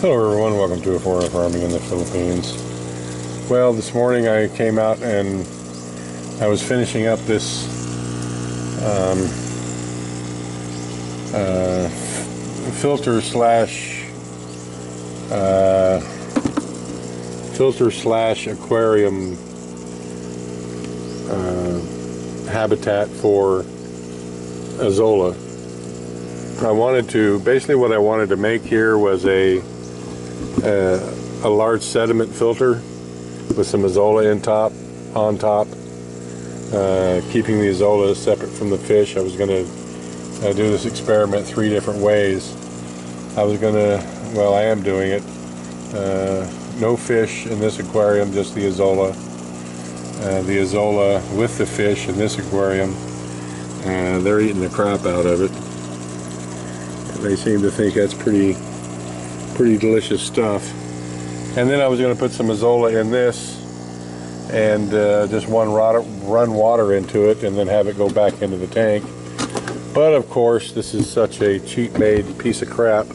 Hello everyone, welcome to Foreign Farming in the Philippines. Well, this morning I came out and I was finishing up this filter slash aquarium habitat for Azolla. Basically what I wanted to make here was a large sediment filter with some Azolla on top, keeping the Azolla separate from the fish. I was going to do this experiment 3 different ways. I am doing it. No fish in this aquarium, just the Azolla. The Azolla with the fish in this aquarium. They're eating the crap out of it. They seem to think that's pretty delicious stuff. And then I was going to put some Azolla in this and just run water into it and then have it go back into the tank. But of course, this is such a cheap made piece of crap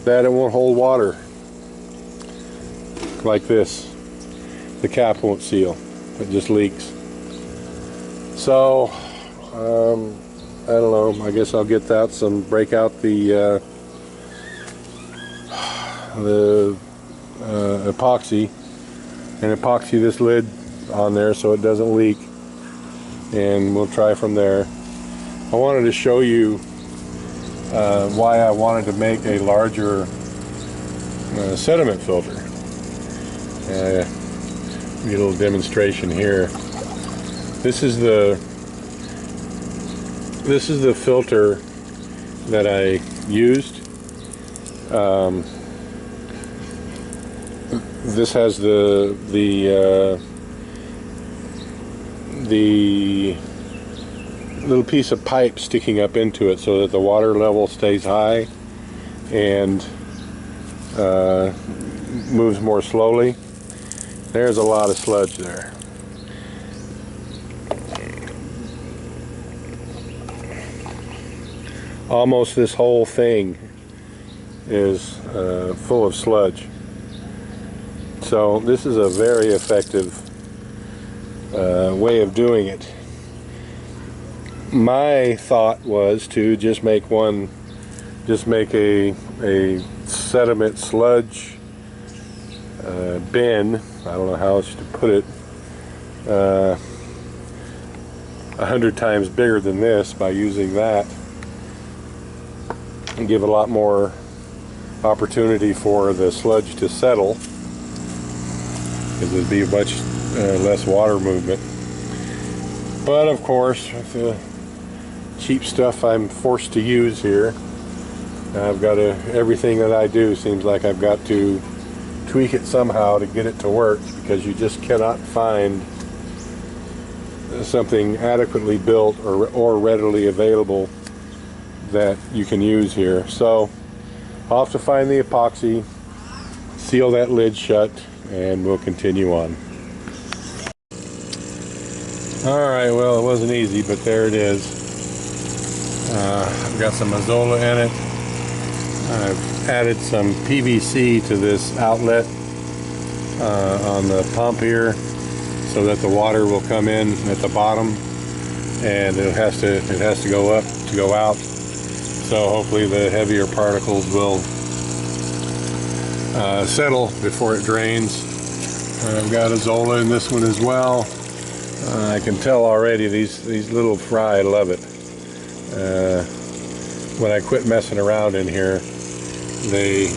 that it won't hold water like this. The cap won't seal, it just leaks. So I don't know, I guess I'll get that break out the epoxy and epoxy this lid on there so it doesn't leak, and we'll try from there. I wanted to show you why I wanted to make a larger sediment filter. Get a little demonstration here. This is the filter that I used. This has the little piece of pipe sticking up into it so that the water level stays high and moves more slowly. There's a lot of sludge there. Almost this whole thing is full of sludge. So this is a very effective way of doing it. My thought was to just make a sediment sludge bin. I don't know how else to put it. 100 times bigger than this by using that, and give a lot more opportunity for the sludge to settle, because there'd be much less water movement. But of course, with the cheap stuff I'm forced to use here, I've got to, everything that I do seems like I've got to tweak it somehow to get it to work, because you just cannot find something adequately built or readily available that you can use here. So I'll have to find the epoxy, seal that lid shut, and we'll continue on. Alright, well, it wasn't easy, but there it is. I've got some Azolla in it. I've added some PVC to this outlet on the pump here so that the water will come in at the bottom, and it has to go up to go out. So hopefully the heavier particles will settle before it drains. I've got Azolla in this one as well. I can tell already these little fry love it. When I quit messing around in here, they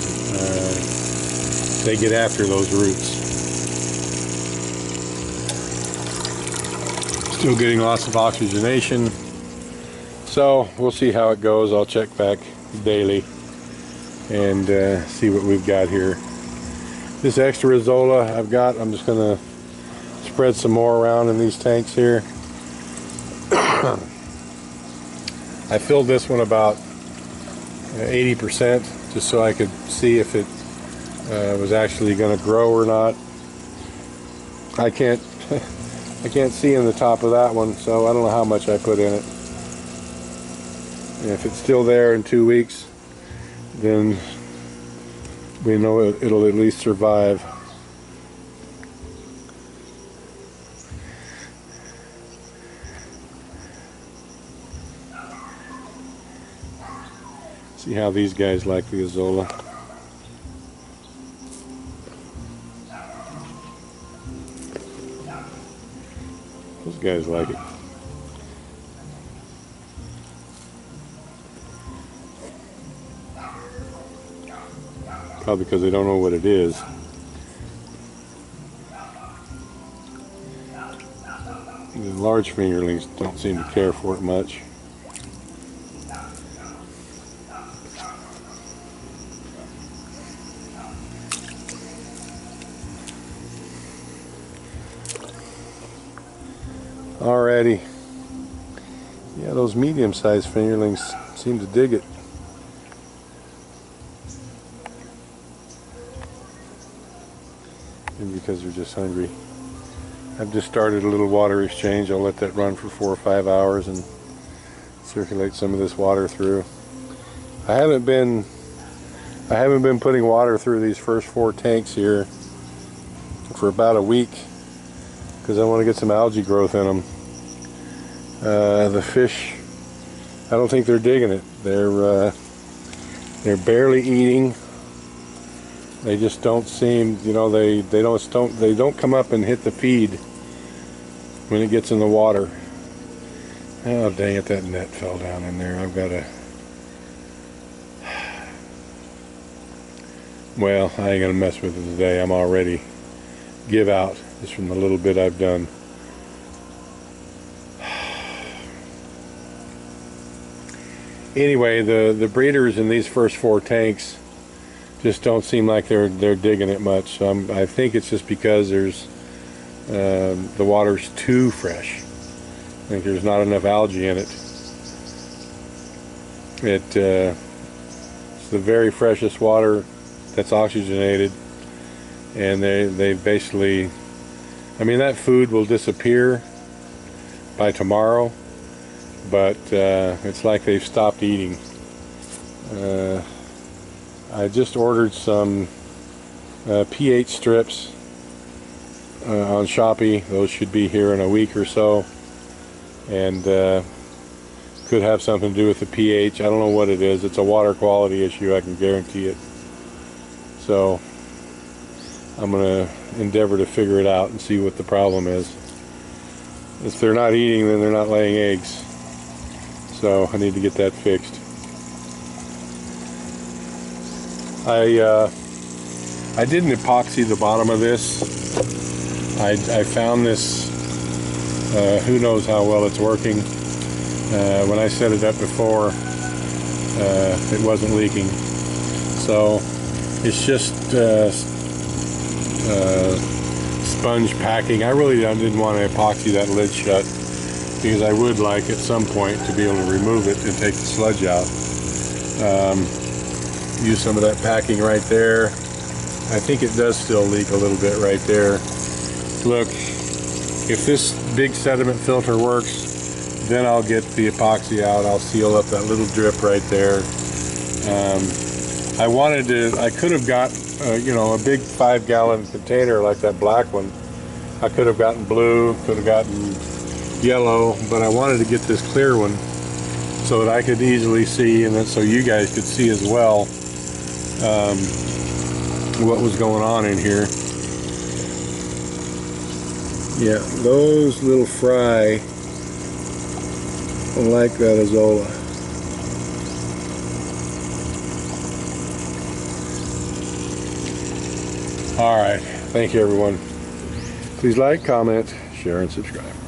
get after those roots. Still getting lots of oxygenation. So we'll see how it goes. I'll check back daily and see what we've got here. This extra Azolla I've got, I'm just going to spread some more around in these tanks here. I filled this one about 80% just so I could see if it was actually going to grow or not. I can't see in the top of that one, so I don't know how much I put in it. And if it's still there in 2 weeks, then we know it'll at least survive. See how these guys like the Azolla. Those guys like it. Probably because they don't know what it is. The large fingerlings don't seem to care for it much. Alrighty. Yeah, those medium-sized fingerlings seem to dig it. Maybe because they're just hungry. I've just started a little water exchange. I'll let that run for 4 or 5 hours and circulate some of this water through. I haven't been putting water through these first 4 tanks here for about a week because I want to get some algae growth in them. The fish, I don't think they're digging it. They're barely eating. They just don't seem, you know, they don't come up and hit the feed when it gets in the water. Oh dang it, that net fell down in there. I've got to, well, I ain't gonna mess with it today. I'm already give out just from the little bit I've done. Anyway, the breeders in these first 4 tanks just don't seem like they're digging it much. So I think it's just because there's the water's too fresh. I think there's not enough algae in it. It's the very freshest water that's oxygenated, and they basically, I mean, that food will disappear by tomorrow, but it's like they've stopped eating. I just ordered some pH strips on Shopee. Those should be here in a week or so, and could have something to do with the pH. I don't know what it is. It's a water quality issue, I can guarantee it. So I'm going to endeavor to figure it out and see what the problem is. If they're not eating, then they're not laying eggs. So I need to get that fixed. I didn't epoxy the bottom of this. I found this, who knows how well it's working. When I set it up before, it wasn't leaking. So it's just sponge packing. I really didn't want to epoxy that lid shut because I would like at some point to be able to remove it and take the sludge out. Use some of that packing right there. I think it does still leak a little bit right there. Look, if this big sediment filter works, then I'll get the epoxy out. I'll seal up that little drip right there. I could have got you know, a big 5-gallon container like that black one. I could have gotten blue, could have gotten yellow, but I wanted to get this clear one so that I could easily see, and then so you guys could see as well what was going on in here. Yeah, those little fry like that Azolla. All right, thank you everyone. Please like, comment, share, and subscribe.